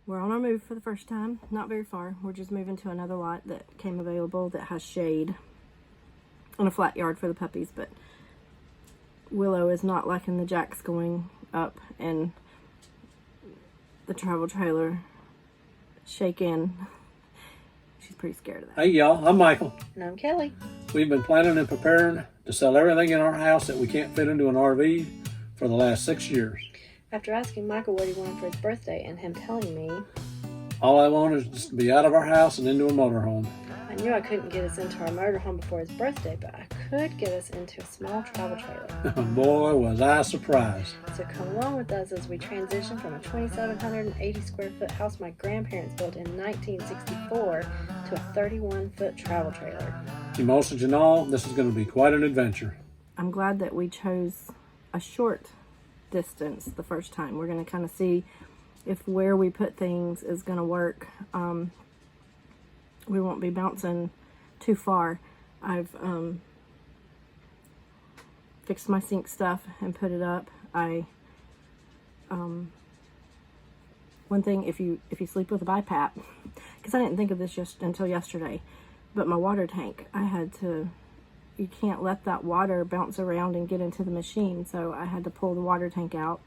We're on our move for the first time. Not very far. We're just moving to another lot that came available that has shade and a flat yard for the puppies, but Willow is not liking the jacks going up and the travel trailer shake in. She's pretty scared of that. Hey y'all, I'm Michael. And I'm Kelly. We've been planning and preparing to sell everything in our house that we can't fit into an RV for the last 6 years. After asking Michael what he wanted for his birthday and him telling me, All I want is just to be out of our house and into a motorhome. I knew I couldn't get us into our motorhome before his birthday, but I could get us into a small travel trailer. Boy, was I surprised. So come along with us as we transition from a 2,780 square foot house my grandparents built in 1964 to a 31-foot travel trailer. Emulsions and all, this is going to be quite an adventure. I'm glad that we chose a short distance the first time. We're going to kind of see if where we put things is going to work. We won't be bouncing too far. I've fixed my sink stuff and put it up. One thing, if you sleep with a BiPAP, because I didn't think of this just until yesterday, but my water tank, you can't let that water bounce around and get into the machine, so I had to pull the water tank out.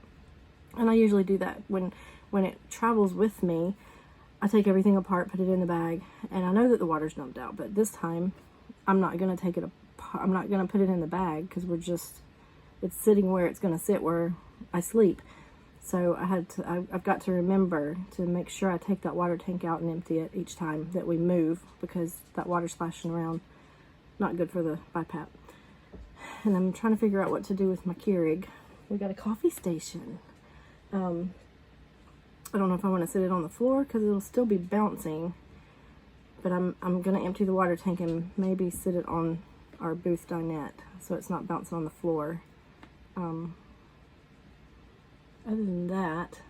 And I usually do that when it travels with me. I take everything apart, put it in the bag, and I know that the water's dumped out, but this time I'm not going to take it apart. I'm not going to put it in the bag because it's sitting where it's going to sit where I sleep. So I've got to remember to make sure I take that water tank out and empty it each time that we move, because that water splashing around, not good for the BiPAP. And I'm trying to figure out what to do with my Keurig. We got a coffee station. I don't know if I want to sit it on the floor because it'll still be bouncing, but I'm going to empty the water tank and maybe sit it on our booth dinette so it's not bouncing on the floor. Other than that,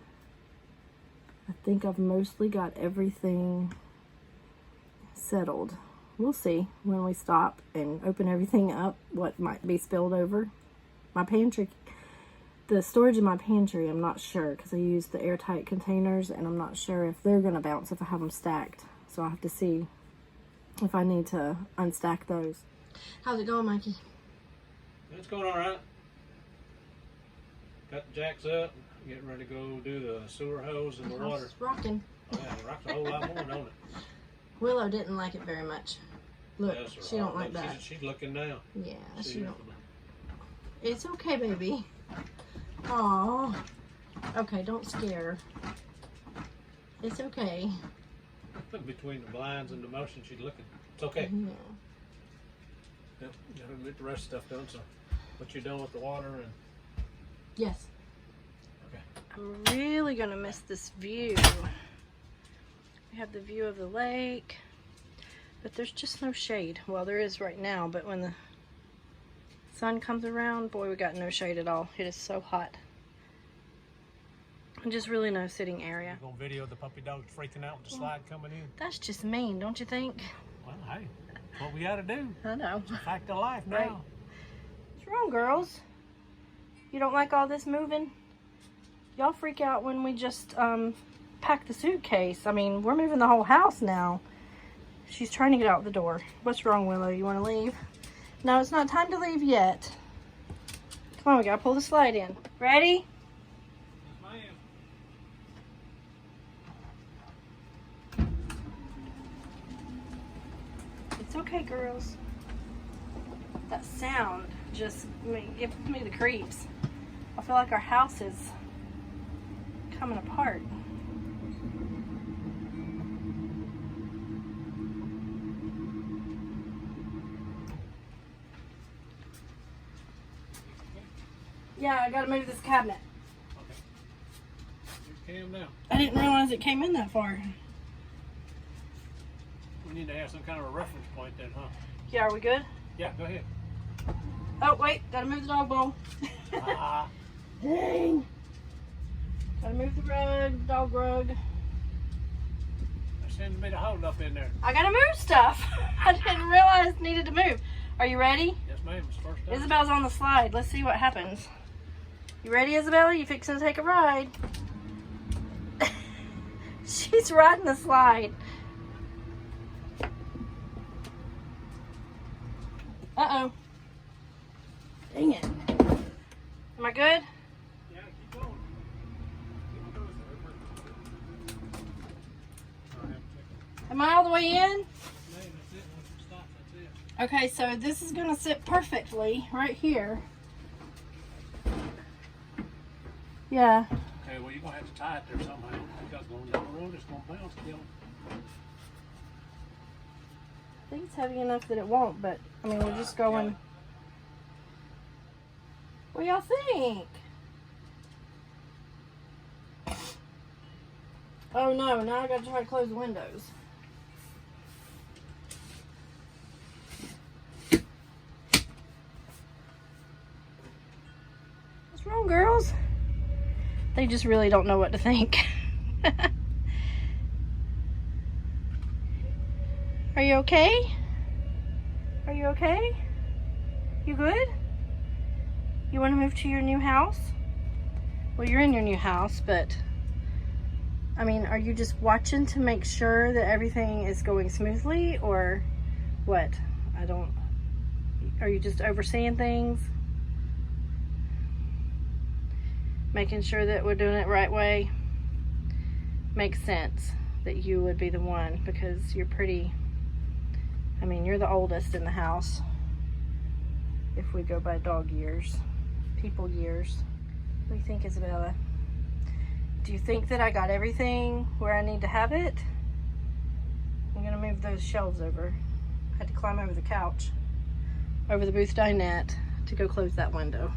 I think I've mostly got everything settled. We'll see when we stop and open everything up what might be spilled over. My pantry, the storage in my pantry, I'm not sure because I use the airtight containers and I'm not sure if they're going to bounce if I have them stacked. So I'll have to see if I need to unstack those. How's it going, Mikey? It's going all right. Got the jacks up, getting ready to go do the sewer hose and the water. It's rocking. Oh, yeah, it rocks a whole lot more, don't it? Willow didn't like it very much. Look, she don't like that. She's looking now. Yeah, she don't. It's okay, baby. Aww. Okay, don't scare. It's okay. Between the blinds and the motion, she's looking. It's okay. Yeah. Yep, gotta get the rest of stuff done. So, what you done with the water and? Yes. Okay. I'm really gonna miss this view. We have the view of the lake, but there's just no shade. Well, there is right now, but when the sun comes around, boy, we got no shade at all. It is so hot. And just really no sitting area. You're gonna video the puppy dog freaking out with the slide coming in? That's just mean, don't you think? Well, hey, that's what we gotta do. I know. It's a fact of life now. Right. What's wrong, girls? You don't like all this moving? Y'all freak out when we just pack the suitcase. I mean, we're moving the whole house now. She's trying to get out the door. What's wrong, Willow? You want to leave? No, it's not time to leave yet. Come on, we gotta pull the slide in. Ready? Yes, ma'am. It's okay, girls. That sound just gives me the creeps. I feel like our house is coming apart. Yeah, I gotta move this cabinet. Okay. Here's Cam now. I didn't realize it came in that far. We need to have some kind of a reference point then, huh? Yeah, are we good? Yeah, go ahead. Oh, wait, gotta move the dog bowl. Dang. Gotta move the rug, dog rug. There seems to be a hold up in there. I gotta move stuff. I didn't realize it needed to move. Are you ready? Yes, ma'am. It's the first time. Isabel's on the slide. Let's see what happens. You ready, Isabella? You fixing to take a ride? She's riding the slide. Uh-oh. Dang it. Am I good? Yeah, keep going. Am I all the way in? That's it. Once it stops, that's it. Okay, so this is gonna sit perfectly right here. Yeah. Okay, well, you're going to have to tie it there somehow, because going down the road, it's going to bounce still. I think it's heavy enough that it won't, but I mean, we're just going. What do y'all think? Oh no, now I gotta try to close the windows. What's wrong, girls? They just really don't know what to think. Are you okay? Are you okay? You good? You want to move to your new house? Well, you're in your new house, but I mean, are you just watching to make sure that everything is going smoothly, or what? I don't. Are you just overseeing things? Making sure that we're doing it right way? Makes sense that you would be the one, because you're pretty. I mean, you're the oldest in the house, if we go by dog years, people years. What do you think, Isabella? Do you think that I got everything where I need to have it? I'm gonna move those shelves over. I had to climb over the couch, over the booth dinette, to go close that window.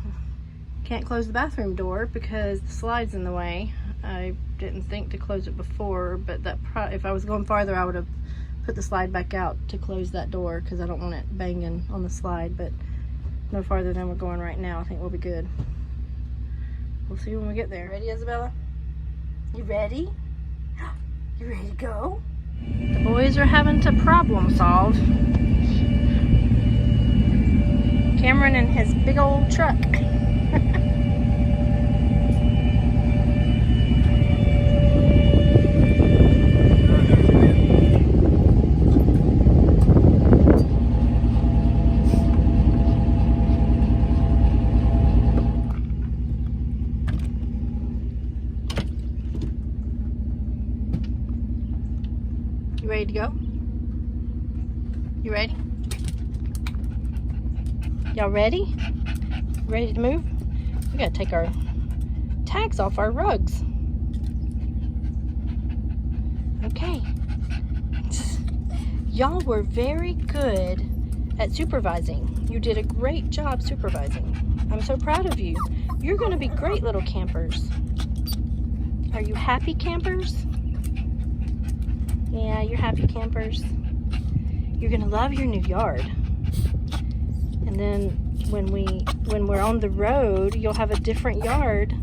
Can't close the bathroom door because the slide's in the way. I didn't think to close it before, but that if I was going farther, I would have put the slide back out to close that door, because I don't want it banging on the slide. But no farther than we're going right now. I think we'll be good. We'll see when we get there. Ready, Isabella? You ready? You ready to go? The boys are having to problem solve. Cameron and his big old truck. You ready to go? You ready? Y'all ready? Ready to move? We gotta take our tags off our rugs. Okay. Y'all were very good at supervising. You did a great job supervising. I'm so proud of you. You're gonna be great little campers. Are you happy campers? Yeah, you're happy campers. You're gonna love your new yard. And then when we're on the road, you'll have a different yard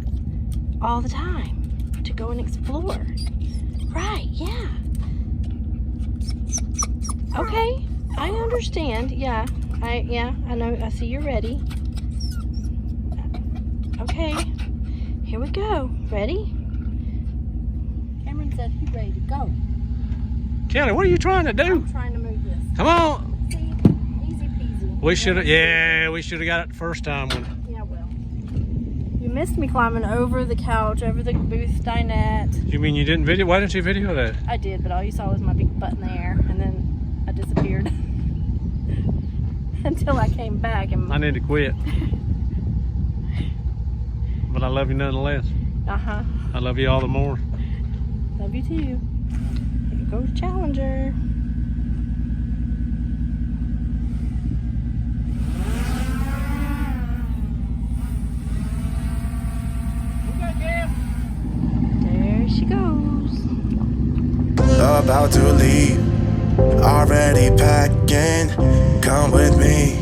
all the time to go and explore. Right, yeah. Okay, I understand. Yeah, I know. I see you're ready. Okay, here we go. Ready? Cameron said he's ready to go. Kelly, what are you trying to do? I'm trying to move this. Come on. See, easy peasy. We should have, we should have got it the first time. Yeah, well. You missed me climbing over the couch, over the booth dinette. You mean you didn't video? Why didn't you video that? I did, but all you saw was my big butt in the air, and then I disappeared. Until I came back and... I need to quit. But I love you nonetheless. Uh-huh. I love you all the more. Love you too. Here goes Challenger. There she goes. About to leave, already packing. Come with me,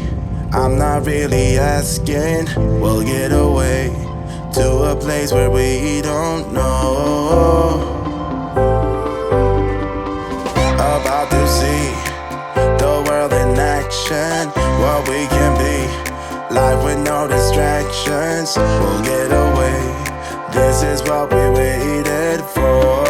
I'm not really asking. We'll get away to a place where we don't know. About to see the world in action, what we can be, life with no distractions. We'll get away, this is what we waited for.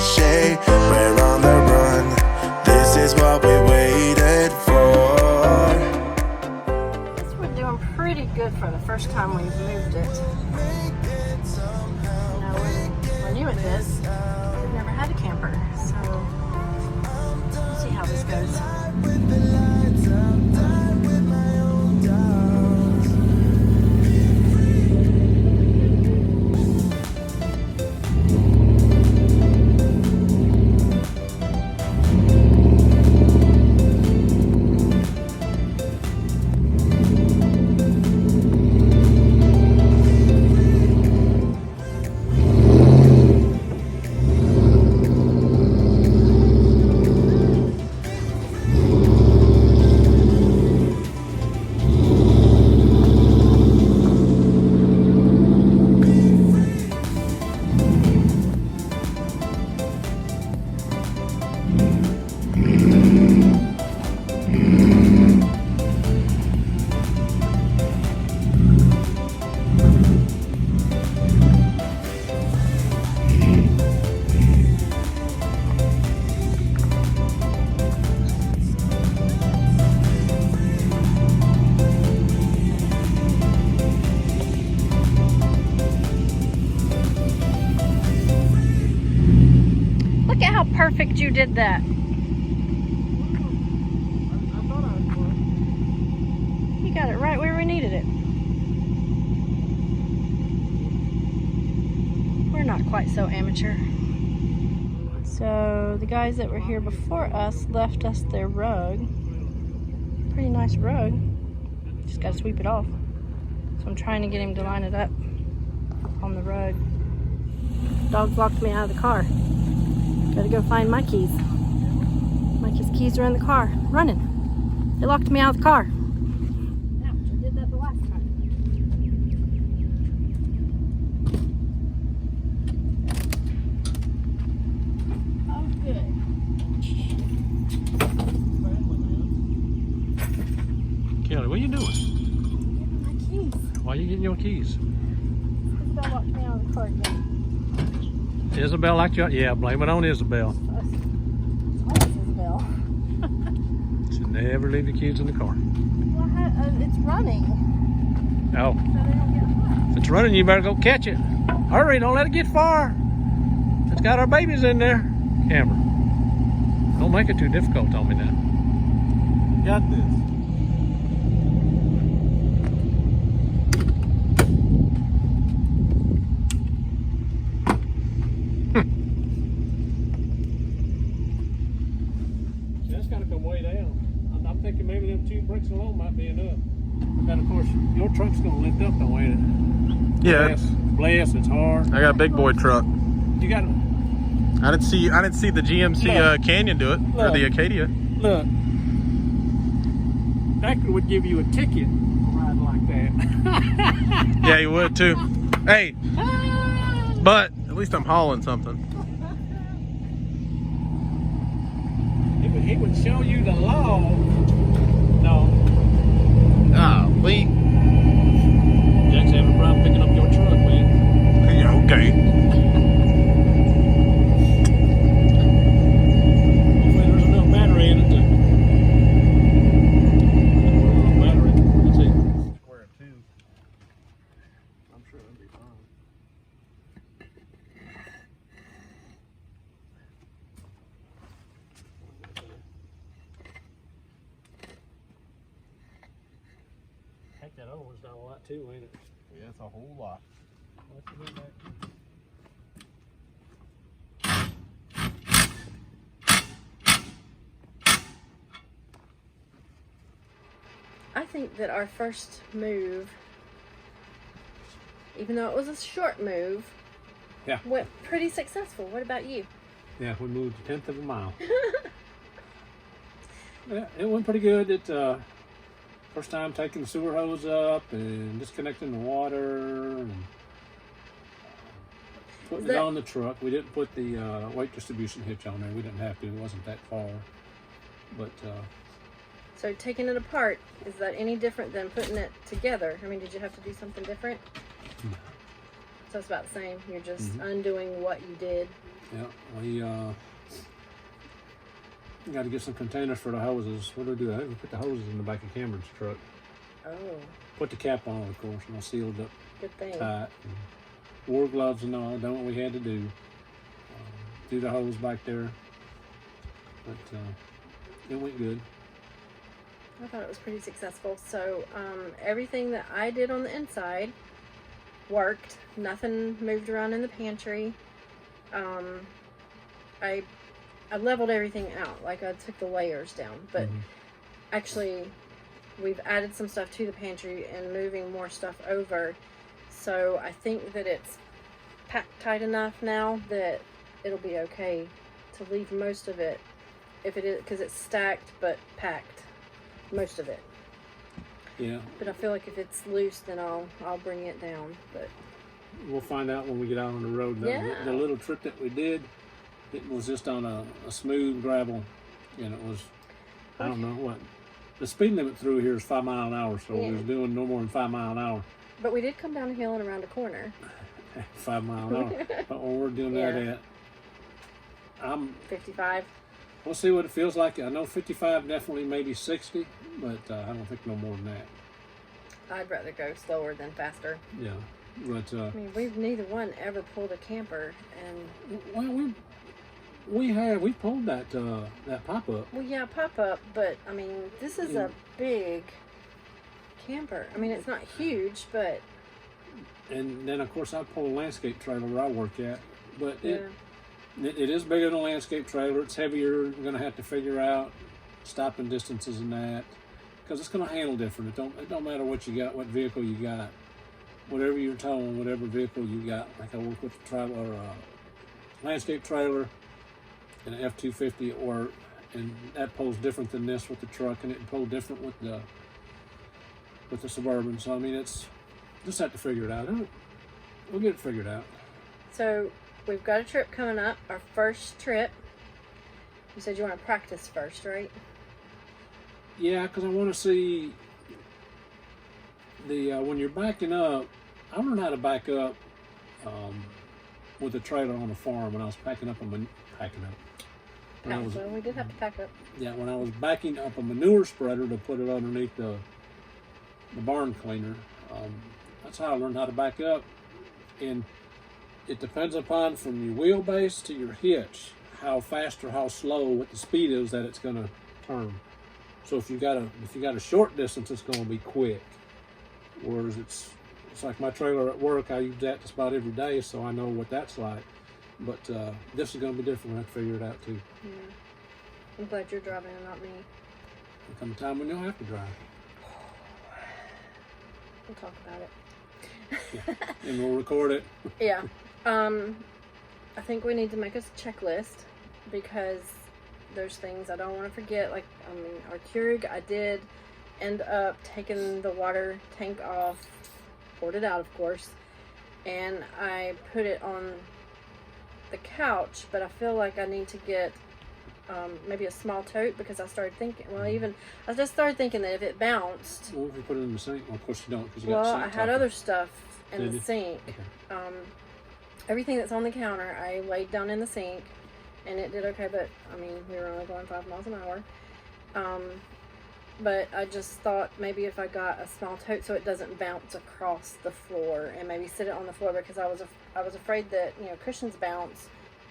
cliche. We're on the run. This is what we waited for. Guess we're doing pretty good for the first time we've moved it. You know, we're new at this. We've never had a camper, so we'll see how this goes. Look at how perfect you did that. You got it right where we needed it. We're not quite so amateur. So the guys that were here before us left us their rug. Pretty nice rug. Just gotta sweep it off. So I'm trying to get him to line it up on the rug. Dogs locked me out of the car. Gotta go find my keys. Mikey's keys are in the car, running. They locked me out of the car. Ouch, I did that the last time. Oh, good. Kelly, what are you doing? Getting my keys. Why are you getting your keys? Isabel locked me out of the car again. Isabel locked you out? Yeah, blame it on Isabel. It's Isabel. Should never leave your keys in the car. Well, it's running. Oh, So they don't get hot. if it's running, you better go catch it. Hurry, don't let it get far. It's got our babies in there. Camera. Don't make it too difficult on me now. Got this. That's got to come way down. I'm thinking maybe them 2 bricks alone might be enough. But then, of course, your truck's going to lift up, though, ain't it? Yeah, Bless, it's hard. I got a big boy truck. You got to I didn't see the GMC Canyon do it, or the Acadia. look. That would give you a ticket for riding like that. Yeah, you would too. Hey, but at least I'm hauling something. He would show you the law. No. Lee. Jack's having a problem picking up your truck, man. Yeah, okay. Hopefully there's enough battery in it to... battery. Let's see. Square 2. I'm sure that'd be fine. Heck, that other one's done a lot too, ain't it? Yeah, it's a whole lot. I think that our first move, even though it was a short move, went pretty successful. What about you? Yeah, we moved a 1/10 of a mile. Yeah, it went pretty good. It first time taking the sewer hose up and disconnecting the water and putting it on the truck. We didn't put the weight distribution hitch on there. We didn't have to. It wasn't that far. But So taking it apart, is that any different than putting it together? I mean, did you have to do something different? No. So it's about the same. You're just undoing what you did. Yeah, we got to get some containers for the hoses. What do we do? I think we put the hoses in the back of Cameron's truck. Oh, Put the cap on, of course, and I sealed it good thing. tight. And wore gloves and all, done what we had to do. Do the hose back there. But it went good. I thought it was pretty successful. So everything that I did on the inside worked. Nothing moved around in the pantry. I leveled everything out. Like I took the layers down. But actually, we've added some stuff to the pantry and moving more stuff over. So I think that it's packed tight enough now that it'll be okay to leave most of it. If it is, because it's stacked but packed, most of it. Yeah. But I feel like if it's loose, then I'll bring it down. But we'll find out when we get out on the road. The little trip that we did, it was just on a smooth gravel, and it was, I don't know what, the speed limit through here is 5 miles an hour, so we was doing no more than 5 miles an hour. But we did come down a hill and around a corner. 5 miles an hour. But when we're doing that at, I'm 55. We'll see what it feels like. I know 55, definitely maybe 60, but I don't think no more than that. I'd rather go slower than faster. Yeah, but I mean, we've neither one ever pulled a camper, and well, we pulled that pop-up. well, yeah, pop up, but I mean, this is a big camper. I mean, it's not huge, but and then of course I pull a landscape trailer where I work at, but it is bigger than a landscape trailer. It's heavier. You're going to have to figure out stopping distances and that, because it's going to handle different. It don't matter what you got, what vehicle you got, whatever you're towing, whatever vehicle you got. Like I work with a travel or a landscape trailer and an F-250 at work, and that pulls different than this with the truck, and it pulls different with the Suburban. So I mean, it's just have to figure it out. We'll get it figured out. so we've got a trip coming up, our first trip. You said you want to practice first, right? Yeah, because I want to see the when you're backing up. I learned how to back up with a trailer on a farm when I was packing up when We did have to pack up. Yeah, when I was backing up a manure spreader to put it underneath the barn cleaner. That's how I learned how to back up, and it depends upon from your wheelbase to your hitch how fast or how slow, what the speed is that it's going to turn. So if you got a short distance, it's going to be quick. Whereas it's like my trailer at work, I use that just about every day, so I know what that's like. But this is going to be different. I have to figure it out too. Yeah. I'm glad you're driving and not me. There'll come a time when you'll have to drive. We'll talk about it. Yeah. And we'll record it. Yeah. I think we need to make us a checklist, because there's things I don't want to forget. Like, I mean, our Keurig, I did end up taking the water tank off, poured it out, of course, and I put it on the couch, but I feel like I need to get maybe a small tote, because I started thinking, I just started thinking that if it bounced. Well, if you put it in the sink, well, of course you don't, because you Well, got I sink had top. other stuff in Did the you? sink. Okay. Everything that's on the counter, I laid down in the sink, and it did okay, but, I mean, we were only going 5 miles an hour. But I just thought maybe if I got a small tote so it doesn't bounce across the floor, and maybe sit it on the floor, because I was afraid that, cushions bounce.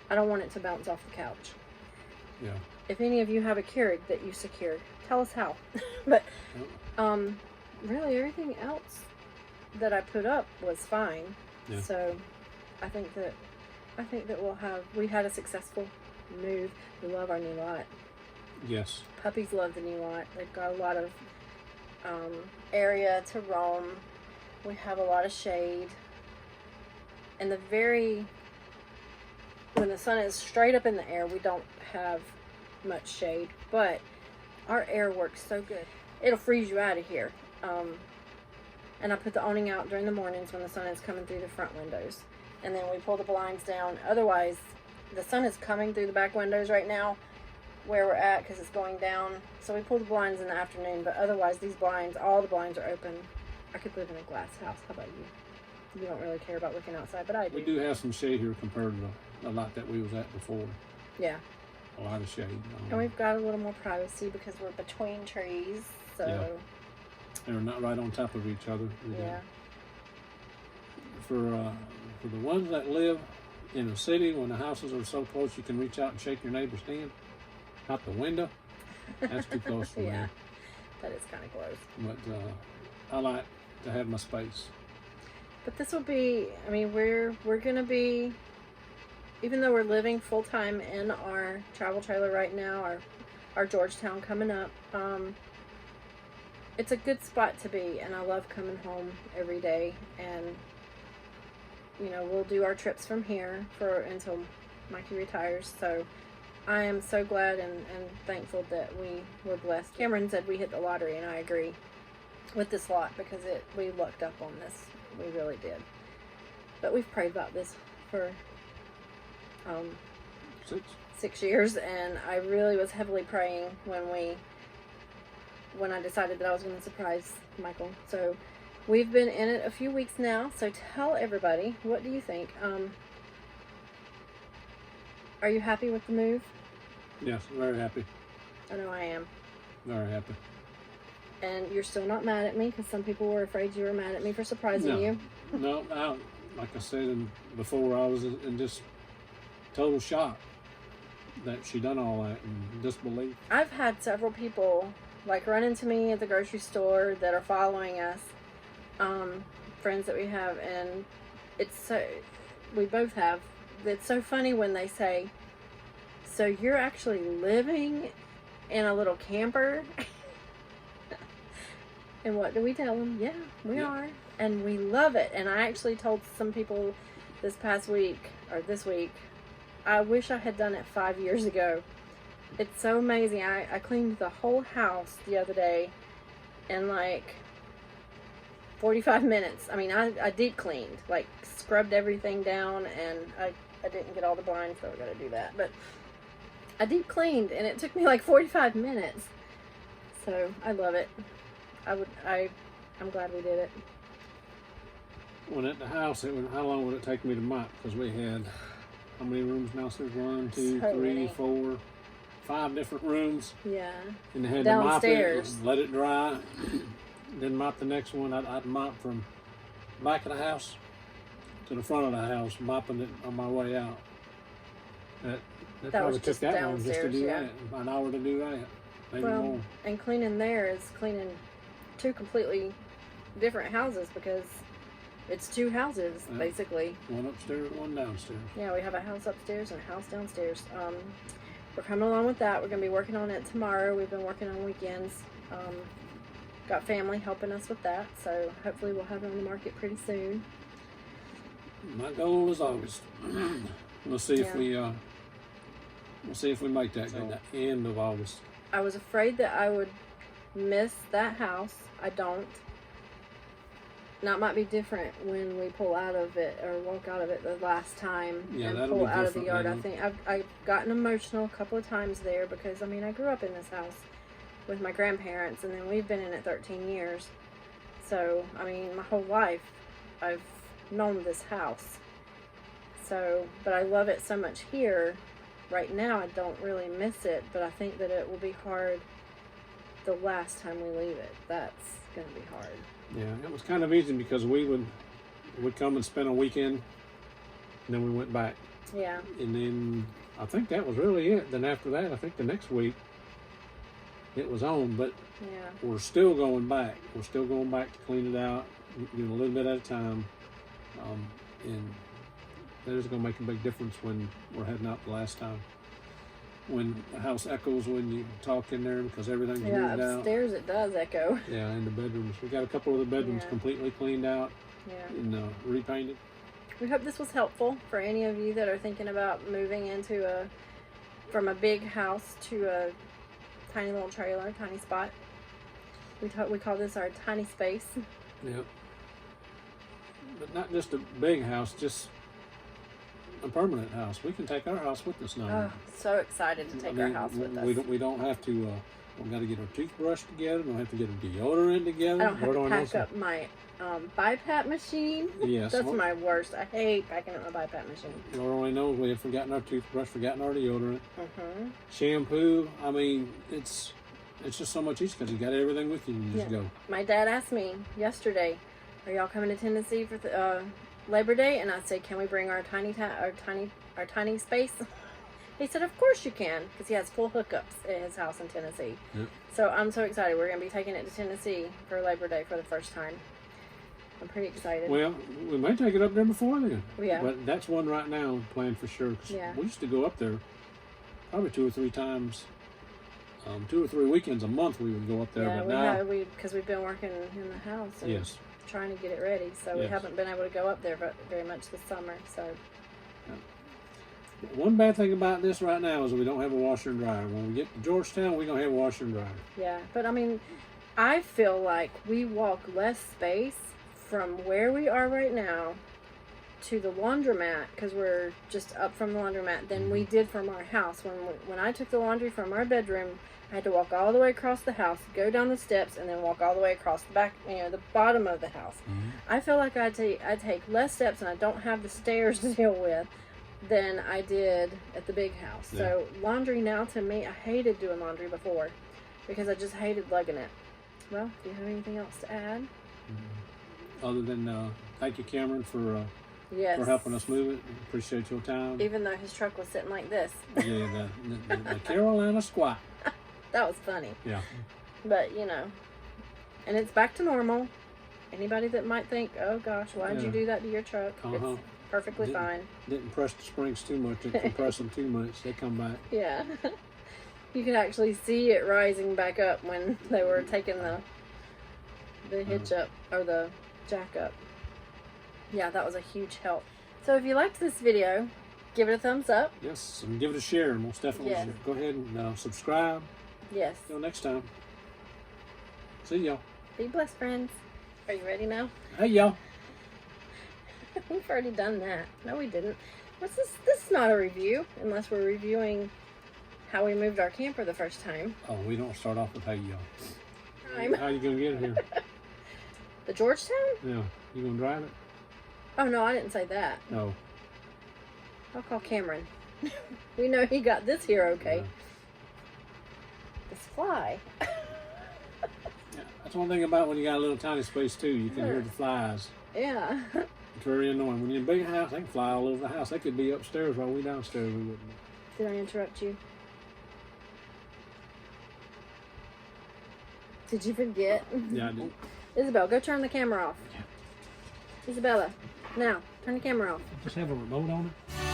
I don't want it to bounce off the couch. Yeah. If any of you have a Keurig that you secured, tell us how. But really everything else that I put up was fine. Yeah. So I think that we had a successful move. We love our new lot. Yes. Puppies love the new lot. They've got a lot of area to roam. We have a lot of shade. And when the sun is straight up in the air, we don't have much shade, but our air works so good. It'll freeze you out of here. And I put the awning out during the mornings when the sun is coming through the front windows. And then we pull the blinds down. Otherwise, the sun is coming through the back windows right now where we're at, because it's going down. So we pull the blinds in the afternoon, but otherwise all the blinds are open. I could live in a glass house. How about you? You don't really care about looking outside, but I do. We do have some shade here compared to a lot that we was at before. Yeah. A lot of shade. And we've got a little more privacy because we're between trees, so. Yeah. And we're not right on top of each other. Yeah. For the ones that live in a city, when the houses are so close you can reach out and shake your neighbor's hand out the window, that's too close for Yeah. me. That is kind of close. But I like to have my space. But this will be, I mean, we're going to be, even though we're living full-time in our travel trailer right now, our Georgetown coming up, it's a good spot to be, and I love coming home every day, and, you know, we'll do our trips from here until Mikey retires, so I am so glad and thankful that we were blessed. Cameron said we hit the lottery, and I agree with this lot, because we lucked up on this. We really did. But we've prayed about this for 6 years, and I really was heavily praying when I decided that I was going to surprise Michael. So we've been in it a few weeks now, so tell everybody, what do you think? Are you happy with the move? Yes, very happy. I know I am. Very happy. And you're still not mad at me, because some people were afraid you were mad at me for surprising you. No, like I said before, I was in just total shock that she done all that, and disbelief. I've had several people like run into me at the grocery store that are following us, friends that we have, and we both have. It's so funny when they say, "So you're actually living in a little camper?" And what do we tell them? Yeah, we are. And we love it. And I actually told some people this week, I wish I had done it 5 years ago. It's so amazing. I cleaned the whole house the other day in like 45 minutes. I mean, I deep cleaned, like scrubbed everything down, and I didn't get all the blinds, so I gotta do that. But I deep cleaned, and it took me like 45 minutes. So I love it. I'm glad we did it. When at the house, how long would it take me to mop? Because we had, how many rooms downstairs? 1, 2, So 3, many. 4, 5 different rooms. Yeah. And they had Downstairs. to mop it, let it dry, then mop the next one. I'd mop from back of the house to the front of the house, mopping it on my way out. That That probably was took just that long just to downstairs, do yeah. that. An hour to do that, maybe more. And cleaning there is cleaning 2 completely different houses, because it's 2 houses, Yeah. basically. One upstairs, one downstairs. Yeah, we have a house upstairs and a house downstairs. We're coming along with that. We're going to be working on it tomorrow. We've been working on weekends. Got family helping us with that, so hopefully we'll have it on the market pretty soon. My goal is August. We'll see if Yeah. we'll see if we make that goal. The end of August. I was afraid that I would miss that house. I don't. Now it might be different when we pull out of it or walk out of it the last time Yeah, and that'll pull be out of the different yard. I then. think I've gotten emotional a couple of times there, because I mean I grew up in this house with my grandparents, and then we've been in it 13 years. So I mean my whole life I've known this house. So, but I love it so much here. Right now I don't really miss it, but I think that it will be hard the last time we leave it. That's going to be hard. Yeah, it was kind of easy because we would come and spend a weekend, and then we went back. Yeah. And then I think that was really it. Then after that, I think the next week it was on, but Yeah. we're still going back. We're still going back to clean it out, doing a little bit at a time. And that is going to make a big difference when we're heading out the last time. When the house echoes when you talk in there, because everything's Yeah, moved out. upstairs it does echo. Yeah, in the bedrooms. We got a couple of the bedrooms Yeah. completely cleaned out Yeah. and repainted. We hope this was helpful for any of you that are thinking about moving into from a big house to a tiny little trailer, tiny spot. We call this our tiny space. Yeah. But not just a big house, just a permanent house. We can take our house with us now. Oh, so excited to take our house with us. We don't have to We got to get our toothbrush together. We have to get a deodorant together. I don't have Where to do I pack up my BiPAP machine. Yes. That's my worst. I hate packing up my BiPAP machine. Lord only knows we have forgotten our toothbrush, forgotten our deodorant, Mm-hmm. shampoo. I mean, it's just so much easier because you got everything with you and you just go. My dad asked me yesterday, "Are y'all coming to Tennessee for Labor Day?" And I said, "Can we bring our tiny space?" He said, "Of course you can," because he has full hookups at his house in Tennessee. Yep. So I'm so excited. We're going to be taking it to Tennessee for Labor Day for the first time. I'm pretty excited. Well, we may take it up there before then. Yeah. But that's one right now planned for sure. 'Cause Yeah. we used to go up there probably 2 or 3 times. 2 or 3 weekends a month we would go up there. Yeah, but we now, have because we've been working in the house and yes. trying to get it ready. So we Yes. haven't been able to go up there very much this summer. So One bad thing about this right now is we don't have a washer and dryer. When we get to Georgetown, we're going to have a washer and dryer. yeah, but I mean, I feel like we walk less space from where we are right now to the laundromat, because we're just up from the laundromat, than we did from our house. When I took the laundry from our bedroom, I had to walk all the way across the house, go down the steps, and then walk all the way across the back, the bottom of the house. Mm-hmm. I feel like I take less steps, and I don't have the stairs to deal with than I did at the big house. Yeah. So laundry now, to me, I hated doing laundry before because I just hated lugging it. Well, do you have anything else to add? Other than thank you, Cameron, for Yes. helping us move it. Appreciate your time. Even though his truck was sitting like this. Yeah, the Carolina squat. That was funny. Yeah. But, and it's back to normal. Anybody that might think, oh gosh, why did you Yeah. do that to your truck? Uh-huh. It's perfectly fine. Didn't press the springs too much. Didn't compress them too much. They come back. Yeah. You could actually see it rising back up when they were taking the hitch up, or the jack up. Yeah, that was a huge help. So if you liked this video, give it a thumbs up. Yes, and give it a share. Most definitely. Yes. Share. Go ahead and subscribe. Yes. Till next time. See y'all. Be blessed, friends. Are you ready now? Hey y'all. We've already done that. No, we didn't. What's this? This is not a review, unless we're reviewing how we moved our camper the first time. Oh, we don't start off with hey y'all. I'm How you gonna get it here? the Georgetown? Yeah. You gonna drive it? Oh no, I didn't say that. No. I'll call Cameron. We know he got this here okay. Yeah. This fly. Yeah, that's one thing about when you got a little tiny space too. You can hear the flies. Yeah. It's very annoying. When you're in a big house, they can fly all over the house. They could be upstairs while we downstairs. We wouldn't. Did I interrupt you? Did you forget? Yeah, I did. Isabel, go turn the camera off. Isabella, now, turn the camera off. Just have a remote on it.